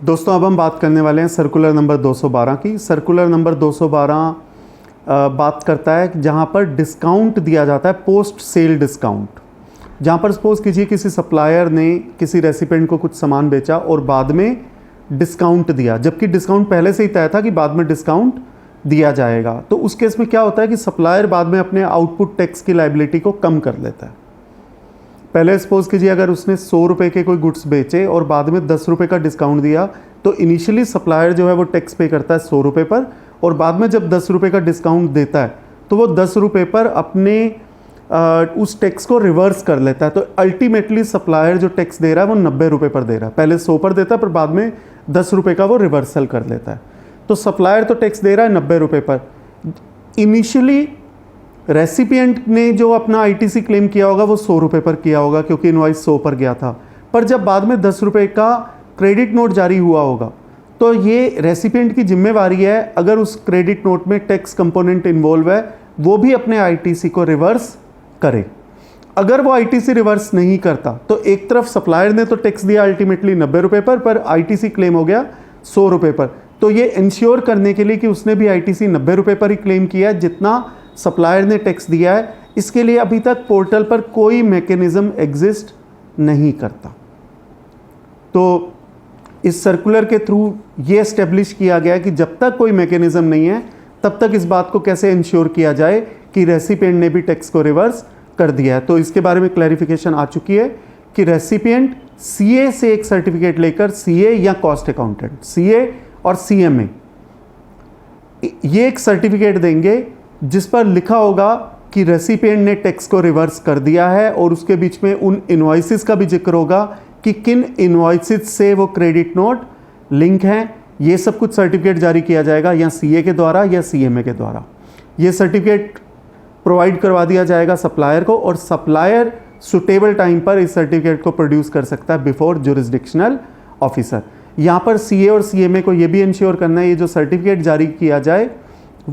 दोस्तों अब हम बात करने वाले हैं सर्कुलर नंबर 212 की। सर्कुलर नंबर 212 बात करता है जहां पर डिस्काउंट दिया जाता है, पोस्ट सेल डिस्काउंट। जहां पर सपोज कीजिए किसी सप्लायर ने किसी रेसिपिएंट को कुछ सामान बेचा और बाद में डिस्काउंट दिया, जबकि डिस्काउंट पहले से ही तय था कि बाद में डिस्काउंट दिया जाएगा। तो उस केस में क्या होता है कि सप्लायर बाद में अपने आउटपुट टैक्स की लायबिलिटी को कम कर लेता है। पहले सपोज कीजिए अगर उसने 100 रुपये के कोई गुड्स बेचे और बाद में 10 रुपये का डिस्काउंट दिया, तो इनिशियली सप्लायर जो है वो टैक्स पे करता है 100 रुपये पर, और बाद में जब 10 रुपये का डिस्काउंट देता है तो वो 10 रुपये पर अपने उस टैक्स को रिवर्स कर लेता है। तो अल्टीमेटली सप्लायर जो टैक्स दे रहा है वो 90 रुपये पर दे रहा है। पहले 100 पर देता है पर बाद में 10 रुपये का वो रिवर्सल कर लेता है। तो सप्लायर तो टैक्स दे रहा है 90 रुपये पर। इनिशियली रेसिपिएंट ने जो अपना आईटीसी क्लेम किया होगा वो 100 रुपये पर किया होगा, क्योंकि इनवॉइस 100 पर गया था। पर जब बाद में 10 रुपये का क्रेडिट नोट जारी हुआ होगा तो ये रेसिपिएंट की जिम्मेवारी है, अगर उस क्रेडिट नोट में टैक्स कंपोनेंट इन्वॉल्व है वो भी अपने आईटीसी को रिवर्स करे। अगर वो आईटीसी रिवर्स नहीं करता तो एक तरफ सप्लायर ने तो टैक्स दिया अल्टीमेटली 90 रुपये पर आईटीसी क्लेम हो गया 100 रुपये पर। तो ये इंश्योर करने के लिए कि उसने भी आईटीसी 90 रुपये पर ही क्लेम किया है जितना सप्लायर ने टैक्स दिया है, इसके लिए अभी तक पोर्टल पर कोई मैकेनिज्म एग्जिस्ट नहीं करता। तो इस सर्कुलर के थ्रू ये एस्टेब्लिश किया गया कि जब तक कोई मैकेनिज्म नहीं है तब तक इस बात को कैसे इंश्योर किया जाए कि रेसिपिएंट ने भी टैक्स को रिवर्स कर दिया है। तो इसके बारे में क्लैरिफिकेशन आ चुकी है कि रेसिपिएंट सीए से एक सर्टिफिकेट लेकर, सीए या कॉस्ट अकाउंटेंट, सीए और सीएमए, ये एक सर्टिफिकेट देंगे जिस पर लिखा होगा कि रेसिपिएंट ने टैक्स को रिवर्स कर दिया है, और उसके बीच में उन इनवॉइसेस का भी जिक्र होगा कि किन इनवॉइसेस से वो क्रेडिट नोट लिंक हैं। ये सब कुछ सर्टिफिकेट जारी किया जाएगा या सीए के द्वारा या सीएमए के द्वारा। ये सर्टिफिकेट प्रोवाइड करवा दिया जाएगा सप्लायर को, और सप्लायर सुटेबल टाइम पर इस सर्टिफिकेट को प्रोड्यूस कर सकता है बिफोर जुरिस्डिक्शनल ऑफिसर। यहाँ पर सीए और सीएमए को ये भी इंश्योर करना है ये जो सर्टिफिकेट जारी किया जाए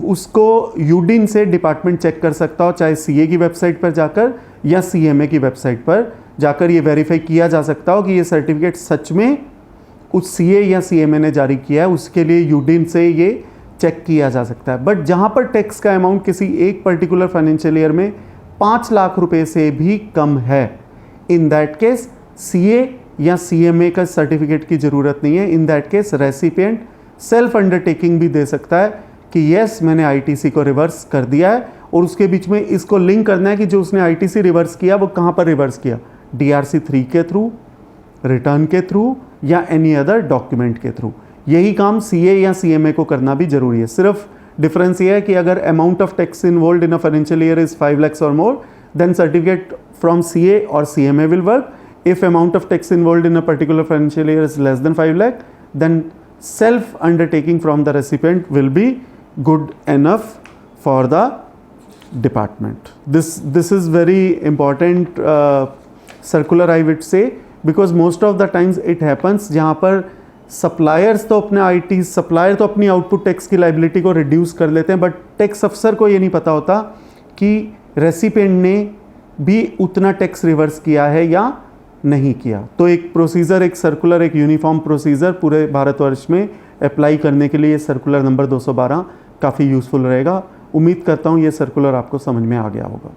उसको यूडिन से डिपार्टमेंट चेक कर सकता हो, चाहे सीए की वेबसाइट पर जाकर या सीएमए की वेबसाइट पर जाकर ये वेरीफाई किया जा सकता हो कि ये सर्टिफिकेट सच में उस सीए या सीएमए ने जारी किया है। उसके लिए यूडिन से ये चेक किया जा सकता है। बट जहाँ पर टैक्स का अमाउंट किसी एक पर्टिकुलर फाइनेंशियल ईयर में 5 लाख रुपए से भी कम है, इन दैट केस सीए या सीएमए का सर्टिफिकेट की ज़रूरत नहीं है। In that case recipient self undertaking भी दे सकता है कि यस मैंने आईटीसी को रिवर्स कर दिया है, और उसके बीच में इसको लिंक करना है कि जो उसने आईटीसी रिवर्स किया वो कहाँ पर रिवर्स किया, डीआरसी 3 के थ्रू, रिटर्न के थ्रू या एनी अदर डॉक्यूमेंट के थ्रू। यही काम सीए या सीएमए को करना भी जरूरी है। सिर्फ डिफरेंस ये है कि अगर amount of tax involve in a financial year is 5 lakhs और मोर, देन सर्टिफिकेट फ्रॉम सीए और CMA will work. If amount of tax involve in a particular financial year is less than 5 lakh, then self undertaking from the recipient will be good enough for the department. This is very important circular I would say, because most of the times it happens जहाँ पर suppliers तो अपने IT supplier तो अपनी output tax की liability को reduce कर लेते हैं, बट टैक्स अफसर को ये नहीं पता होता कि रेसिपिएंट ने भी उतना टैक्स रिवर्स किया है या नहीं किया। तो एक प्रोसीजर, एक सर्कुलर, एक यूनिफॉर्म प्रोसीजर पूरे भारतवर्ष में अप्लाई करने के लिए सर्कुलर नंबर 212 काफ़ी यूज़फुल रहेगा। उम्मीद करता हूँ ये सर्कुलर आपको समझ में आ गया होगा।